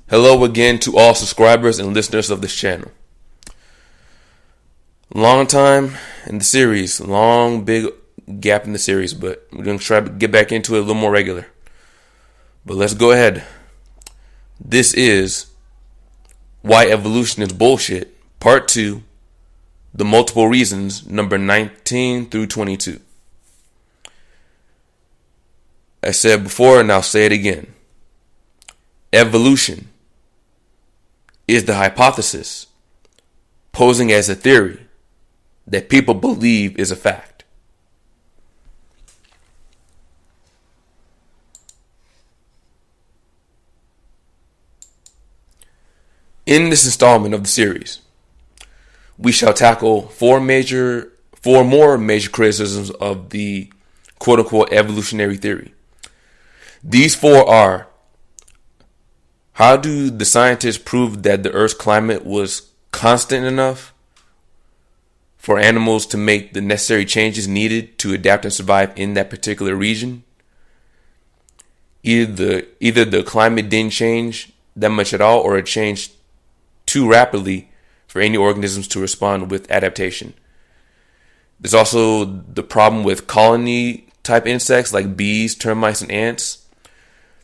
Hello again to all subscribers and listeners of this channel. Long time in the series, long big gap in the series, but we're going to try to get back into it a little more regular. But let's go ahead. This is Why Evolution is Bullshit, Part 2, The Multiple Reasons, number 19 through 22. I said before and I'll say it again. Evolution is the hypothesis posing as a theory that people believe is a fact. In this installment of the series, we shall tackle four more major criticisms of the quote-unquote evolutionary theory. These four are: how do the scientists prove that the Earth's climate was constant enough for animals to make the necessary changes needed to adapt and survive in that particular region? Either the climate didn't change that much at all, or it changed too rapidly for any organisms to respond with adaptation. There's also the problem with colony type insects like bees, termites, and ants.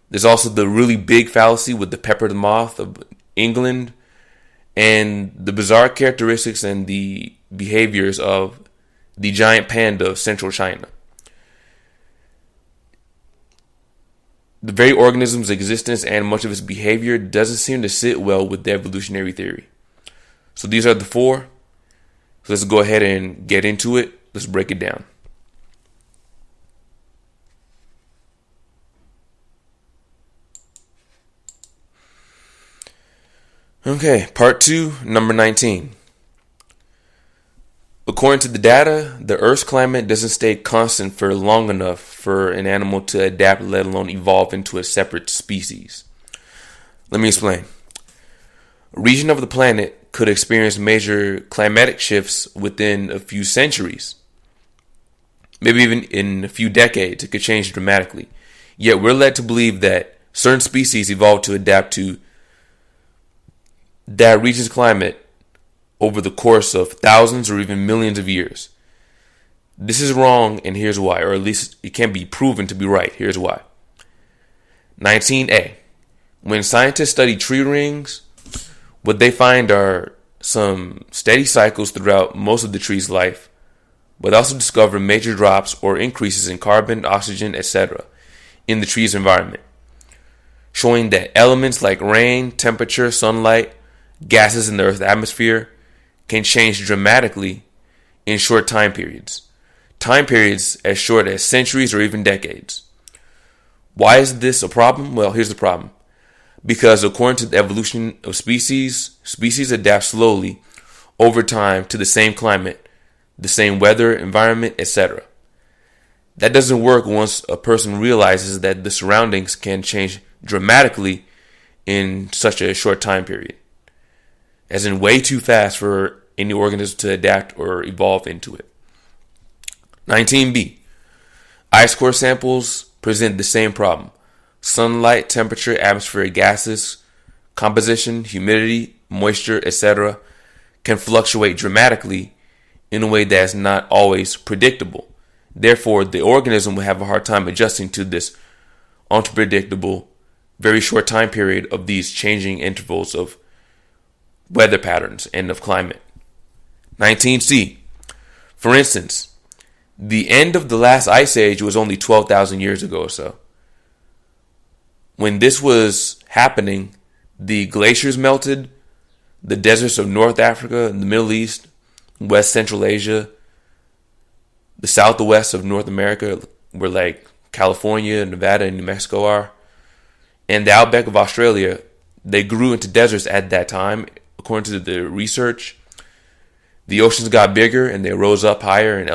There's also the really big fallacy with the peppered moth of England, and the bizarre characteristics and the behaviors of the giant panda of central China. The very organism's existence and much of its behavior doesn't seem to sit well with the evolutionary theory. So these are the four. So let's go ahead and get into it. Let's break it down. Okay, part 2, number 19. According to the data, the Earth's climate doesn't stay constant for long enough for an animal to adapt, let alone evolve into a separate species. Let me explain. A region of the planet could experience major climatic shifts within a few centuries. Maybe even in a few decades, it could change dramatically. Yet we're led to believe that certain species evolved to adapt to that region's climate over the course of thousands or even millions of years. This is wrong, and here's why, or at least it can be proven to be right. Here's why. 19a. When scientists study tree rings, what they find are some steady cycles throughout most of the tree's life, but also discover major drops or increases in carbon, oxygen, etc. in the tree's environment, showing that elements like rain, temperature, sunlight, gases in the Earth's atmosphere can change dramatically in short time periods. Time periods as short as centuries or even decades. Why is this a problem? Well, here's the problem. Because according to the evolution of species adapt slowly over time to the same climate, the same weather, environment, etc. That doesn't work once a person realizes that the surroundings can change dramatically in such a short time period, as in way too fast for any organism to adapt or evolve into it. 19b. Ice core samples present the same problem. Sunlight, temperature, atmospheric gases, composition, humidity, moisture, etc. can fluctuate dramatically in a way that is not always predictable. Therefore, the organism will have a hard time adjusting to this unpredictable, very short time period of these changing intervals of weather patterns and of climate. 19c. For instance, the end of the last ice age was only 12,000 years ago or so. When this was happening, the glaciers melted, the deserts of North Africa, the Middle East, West Central Asia, the southwest of North America, where like California, Nevada, and New Mexico are, and the outback of Australia, they grew into deserts at that time. According to the research, the oceans got bigger and they rose up higher in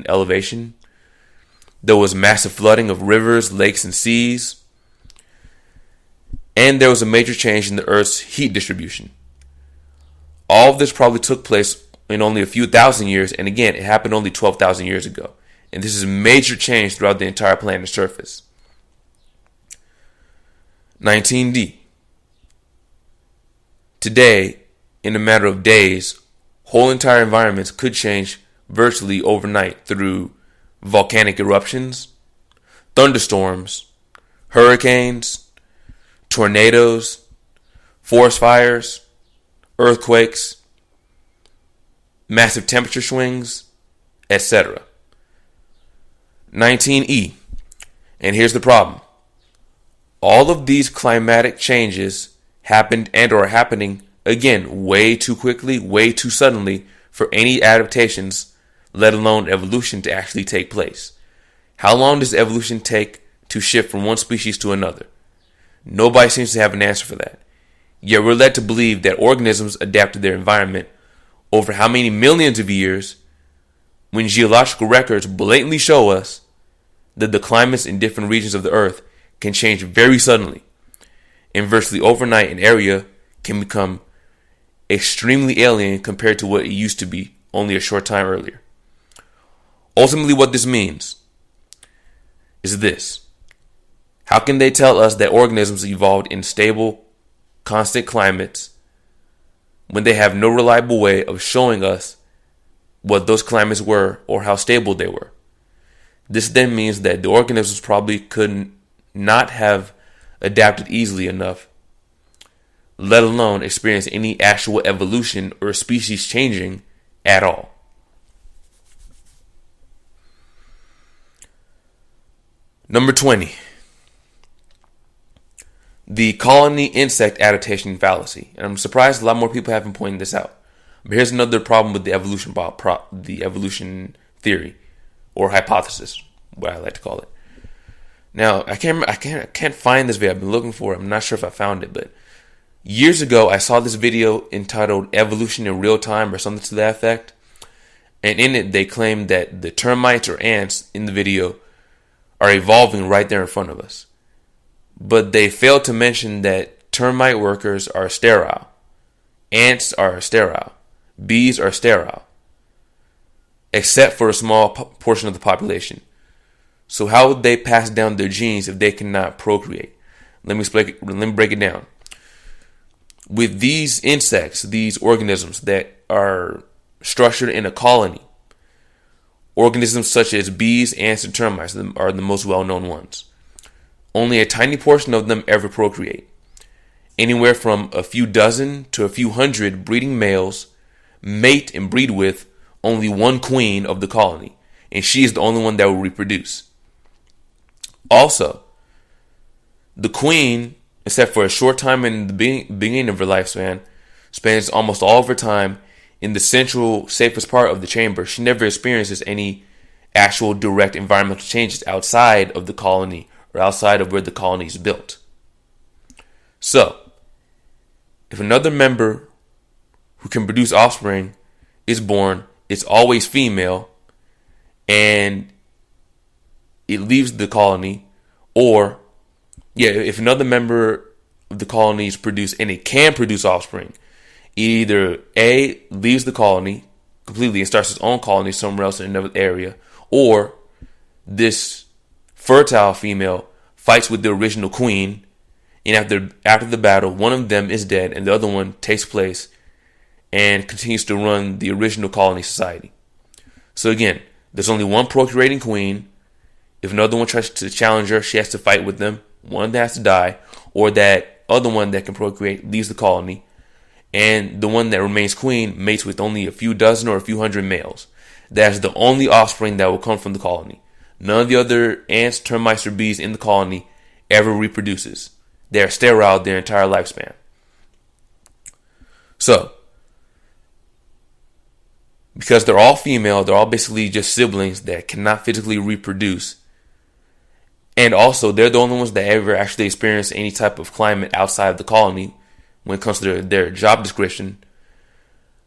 elevation. There was massive flooding of rivers, lakes, and seas. And there was a major change in the Earth's heat distribution. All of this probably took place in only a few thousand years, and again, it happened only 12,000 years ago. And this is a major change throughout the entire planet's surface. 19d. Today, in a matter of days, whole entire environments could change virtually overnight through volcanic eruptions, thunderstorms, hurricanes, tornadoes, forest fires, earthquakes, massive temperature swings, etc. 19E. And here's the problem. All of these climatic changes happened and are happening again way too quickly, way too suddenly for any adaptations, let alone evolution, to actually take place. How long does evolution take to shift from one species to another? Nobody seems to have an answer for that. Yet we're led to believe that organisms adapt to their environment over how many millions of years, when geological records blatantly show us that the climates in different regions of the earth can change very suddenly, and virtually overnight an area can become extremely alien compared to what it used to be only a short time earlier. Ultimately, what this means is this. How can they tell us that organisms evolved in stable, constant climates when they have no reliable way of showing us what those climates were or how stable they were? This then means that the organisms probably could not have adapted easily enough, let alone experience any actual evolution or species changing at all. Number 20. The colony insect adaptation fallacy. And I'm surprised a lot more people haven't pointed this out. But here's another problem with the evolution theory or hypothesis, what I like to call it. Now, I can't find this video. I've been looking for it. I'm not sure if I found it, but years ago I saw this video entitled "Evolution in Real Time" or something to that effect. And in it, they claimed that the termites or ants in the video are evolving right there in front of us. But they failed to mention that termite workers are sterile. Ants are sterile. Bees are sterile. Except for a small portion of the population. So how would they pass down their genes if they cannot procreate? Let me break it down. With these insects, these organisms that are structured in a colony, organisms such as bees, ants, and termites are the most well-known ones. Only a tiny portion of them ever procreate. Anywhere from a few dozen to a few hundred breeding males mate and breed with only one queen of the colony, and she is the only one that will reproduce. Also, the queen, except for a short time in the beginning of her lifespan, spends almost all of her time in the central, safest part of the chamber. She never experiences any actual direct environmental changes outside of the colony or outside of where the colony is built. So, if another member who can produce offspring is born, it's always female, and it leaves the colony, or if another member of the colony is produced and it can produce offspring, either A, leaves the colony completely and starts its own colony somewhere else in another area, or this fertile female fights with the original queen, and after the battle, one of them is dead and the other one takes place and continues to run the original colony society. So again, there's only one procreating queen. If another one tries to challenge her, she has to fight with them. One that has to die, or that other one that can procreate leaves the colony, and the one that remains queen mates with only a few dozen or a few hundred males. That's the only offspring that will come from the colony. None of the other ants, termites, or bees in the colony ever reproduces. They are sterile their entire lifespan. So, because they're all female, they're all basically just siblings that cannot physically reproduce. And also, they're the only ones that ever actually experience any type of climate outside of the colony when it comes to their job description.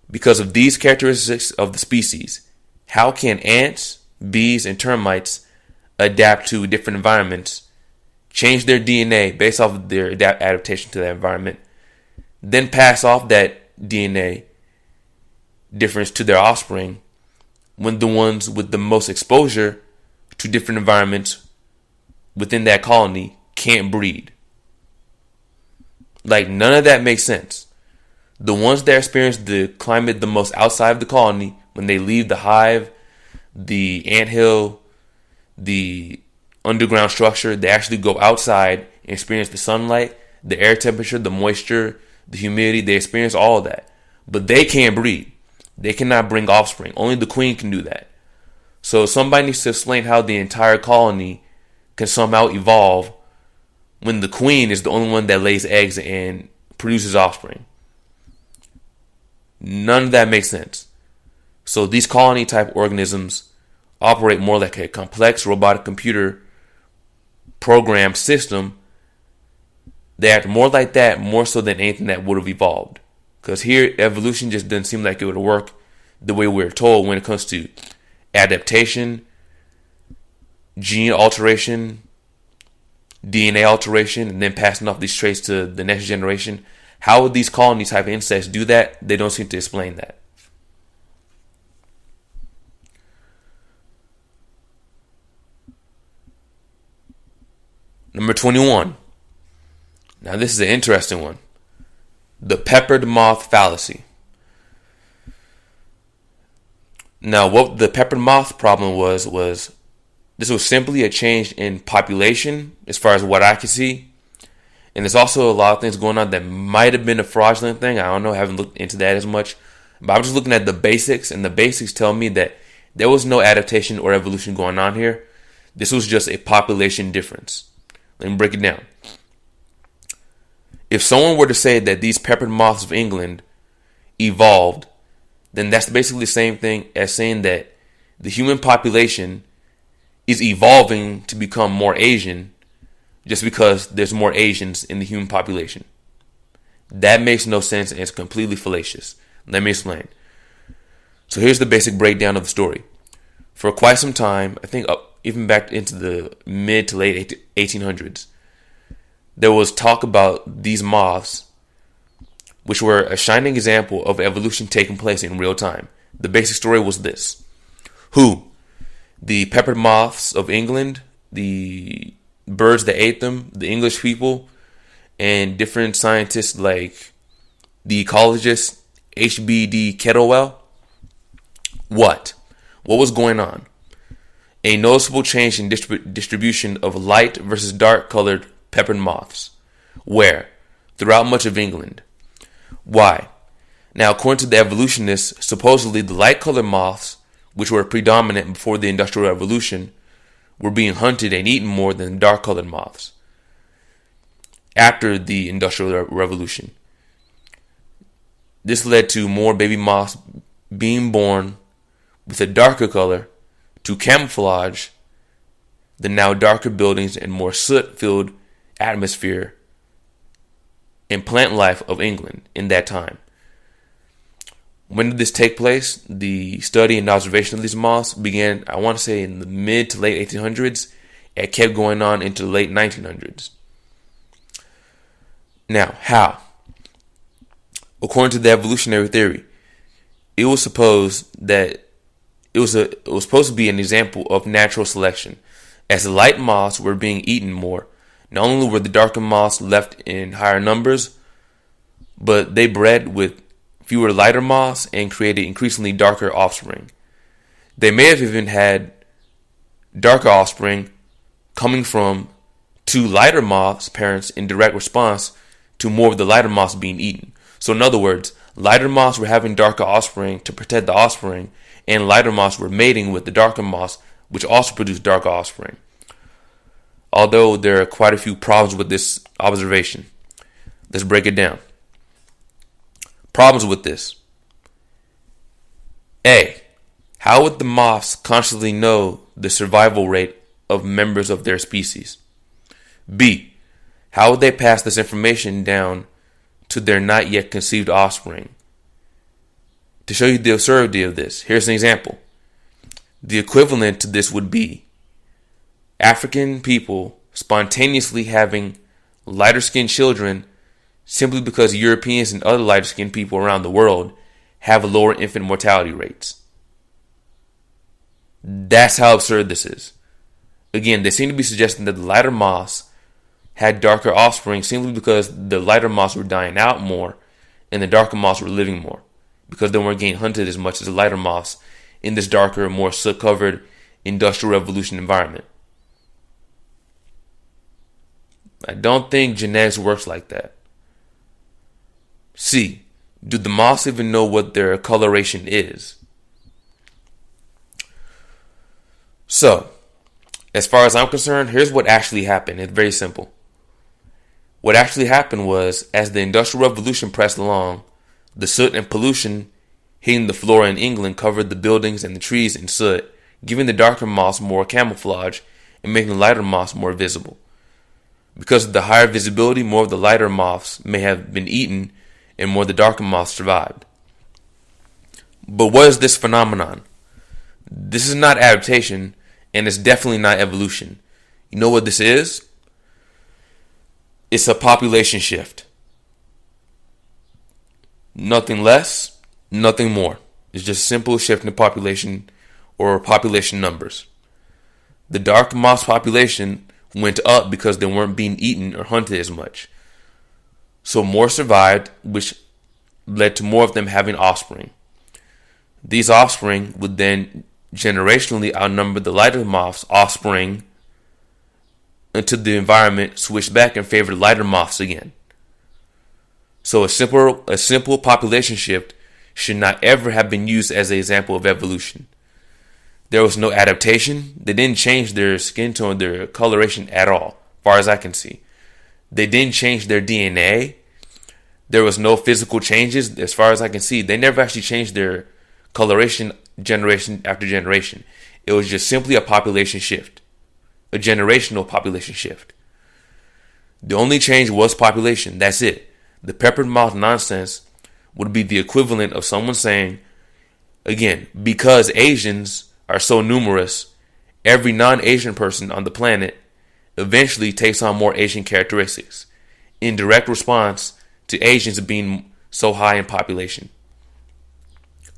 Because of these characteristics of the species, how can ants, bees, and termites adapt to different environments, change their DNA based off of their adaptation to that environment, then pass off that DNA difference to their offspring when the ones with the most exposure to different environments within that colony can't breed? Like, none of that makes sense. The ones that experience the climate the most outside of the colony, when they leave the hive, the anthill, the underground structure, they actually go outside and experience the sunlight, the air temperature, the moisture, the humidity. They experience all of that. But they can't breed. They cannot bring offspring. Only the queen can do that. So somebody needs to explain how the entire colony can somehow evolve when the queen is the only one that lays eggs and produces offspring. None of that makes sense. So these colony type organisms operate more like a complex robotic computer programmed system. They act more like that, more so than anything that would have evolved. Because here, evolution just doesn't seem like it would work the way we're told when it comes to adaptation, gene alteration, DNA alteration, and then passing off these traits to the next generation. How would these colony type insects do that? They don't seem to explain that. Number 21. Now this is an interesting one. The Peppered Moth Fallacy. Now what the peppered moth problem was this was simply a change in population as far as what I could see. And there's also a lot of things going on that might have been a fraudulent thing. I don't know. I haven't looked into that as much. But I'm just looking at the basics. And the basics tell me that there was no adaptation or evolution going on here. This was just a population difference. Let me break it down. If someone were to say that these peppered moths of England evolved, then that's basically the same thing as saying that the human population is evolving to become more Asian just because there's more Asians in the human population. That makes no sense and it's completely fallacious. Let me explain. So here's the basic breakdown of the story. For quite some time, I think even back into the mid to late 1800s, there was talk about these moths, which were a shining example of evolution taking place in real time. The basic story was this. The peppered moths of England, the birds that ate them, the English people, and different scientists like the ecologist H.B.D. Kettlewell. What was going on? A noticeable change in distribution of light versus dark colored peppered moths. Where? Throughout much of England. Why? Now, according to the evolutionists, supposedly the light colored moths, which were predominant before the Industrial Revolution, were being hunted and eaten more than dark colored moths after the Industrial Revolution. This led to more baby moths being born with a darker color to camouflage the now darker buildings and more soot-filled atmosphere and plant life of England in that time. When did this take place? The study and observation of these moths began, I want to say, in the mid to late 1800s. It kept going on into the late 1900s. Now, how? According to the evolutionary theory, it was supposed that it was supposed to be an example of natural selection. As the light moths were being eaten more, not only were the darker moths left in higher numbers, but they bred with fewer lighter moths and created increasingly darker offspring. They may have even had darker offspring coming from two lighter moths' parents in direct response to more of the lighter moths being eaten. So in other words, lighter moths were having darker offspring to protect the offspring, and lighter moths were mating with the darker moths, which also produced darker offspring. Although there are quite a few problems with this observation. Let's break it down. Problems with this. A. How would the moths constantly know the survival rate of members of their species? B. How would they pass this information down to their not yet conceived offspring? To show you the absurdity of this, here's an example. The equivalent to this would be African people spontaneously having lighter skinned children simply because Europeans and other lighter skinned people around the world have lower infant mortality rates. That's how absurd this is. Again, they seem to be suggesting that the lighter moths had darker offspring simply because the lighter moths were dying out more and the darker moths were living more because they weren't getting hunted as much as the lighter moths in this darker, more soot-covered industrial revolution environment. I don't think genetics works like that. C. Do the moths even know what their coloration is? So, as far as I'm concerned, here's what actually happened. It's very simple. What actually happened was, as the Industrial Revolution pressed along, the soot and pollution hitting the flora in England covered the buildings and the trees in soot, giving the darker moths more camouflage and making the lighter moths more visible. Because of the higher visibility, more of the lighter moths may have been eaten and more of the darker moths survived. But what is this phenomenon? This is not adaptation, and it's definitely not evolution. You know what this is? It's a population shift. Nothing less, nothing more. It's just a simple shift in population or population numbers. The dark moth's population went up because they weren't being eaten or hunted as much. So more survived, which led to more of them having offspring. These offspring would then generationally outnumber the lighter moth's offspring until the environment switched back and favored lighter moths again. So a simple population shift should not ever have been used as an example of evolution. There was no adaptation. They didn't change their skin tone, their coloration at all, far as I can see. They didn't change their DNA. There was no physical changes, as far as I can see. They never actually changed their coloration generation after generation. It was just simply a population shift, a generational population shift. The only change was population. That's it. The peppered moth nonsense would be the equivalent of someone saying, again, because Asians are so numerous, every non-Asian person on the planet eventually takes on more Asian characteristics in direct response to Asians being so high in population.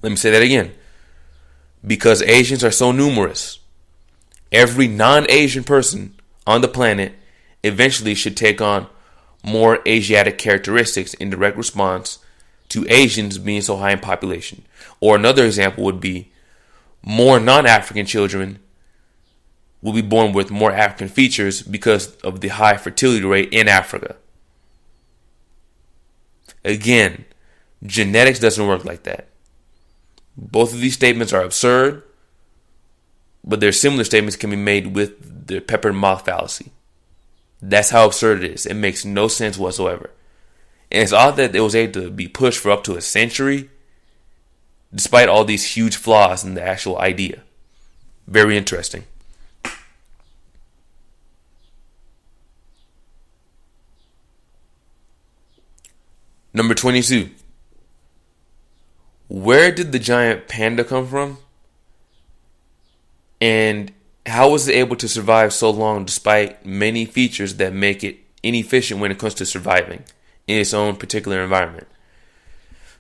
Let me say that again. Because Asians are so numerous, every non-Asian person on the planet eventually should take on more Asiatic characteristics in direct response to Asians being so high in population. Or another example would be more non-African children will be born with more African features because of the high fertility rate in Africa. Again, genetics doesn't work like that. Both of these statements are absurd, but their similar statements can be made with the peppered moth fallacy. That's how absurd it is. It makes no sense whatsoever. And it's odd that it was able to be pushed for up to a century, despite all these huge flaws in the actual idea. Very interesting. Number 22. Where did the giant panda come from? And how was it able to survive so long despite many features that make it inefficient when it comes to surviving in its own particular environment?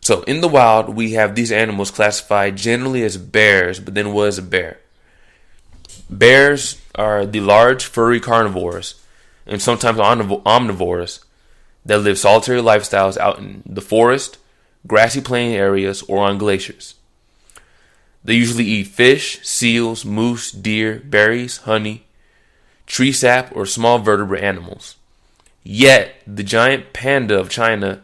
So in the wild, we have these animals classified generally as bears, but then what is a bear? Bears are the large furry carnivores and sometimes omnivores that live solitary lifestyles out in the forest, grassy plain areas, or on glaciers. They usually eat fish, seals, moose, deer, berries, honey, tree sap, or small vertebrate animals. Yet, the giant panda of China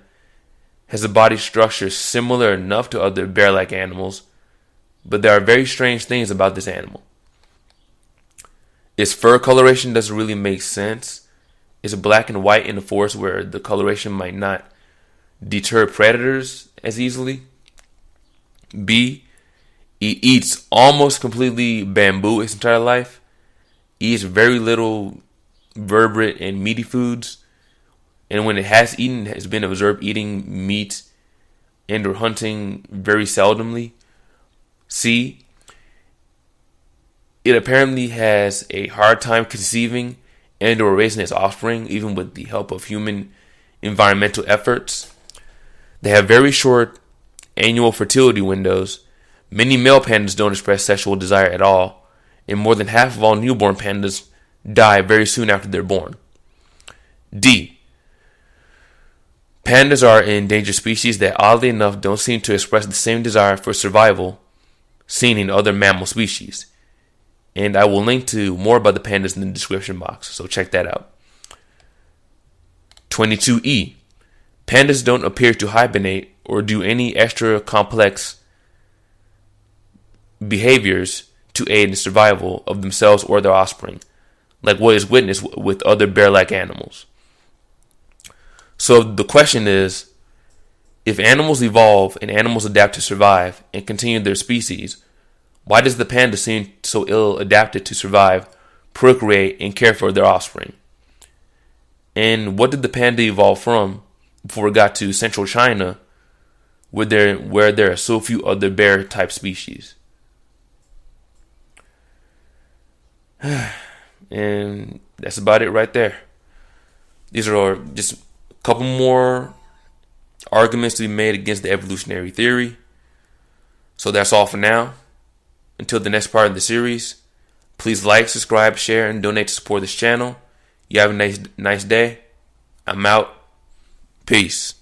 has a body structure similar enough to other bear-like animals, but there are very strange things about this animal. Its fur coloration doesn't really make sense. It's black and white in the forest where the coloration might not deter predators as easily. B, it eats almost completely bamboo its entire life. Eats very little vertebrate and meaty foods. And when it has eaten, it has been observed eating meat and or hunting very seldomly. C, it apparently has a hard time conceiving and or raising its offspring, even with the help of human environmental efforts. They have very short annual fertility windows. Many male pandas don't express sexual desire at all, and more than half of all newborn pandas die very soon after they're born. D, Pandas are endangered species that oddly enough don't seem to express the same desire for survival seen in other mammal species. And I will link to more about the pandas in the description box, so check that out. 22E. Pandas don't appear to hibernate or do any extra complex behaviors to aid in survival of themselves or their offspring, like what is witnessed with other bear-like animals. So the question is, if animals evolve and animals adapt to survive and continue their species, why does the panda seem so ill adapted to survive, procreate, and care for their offspring? And what did the panda evolve from before it got to central China, where there are so few other bear-type species? And that's about it right there. These are just a couple more arguments to be made against the evolutionary theory. So that's all for now. Until the next part of the series, please like, subscribe, share, and donate to support this channel. You have a nice day. I'm out. Peace.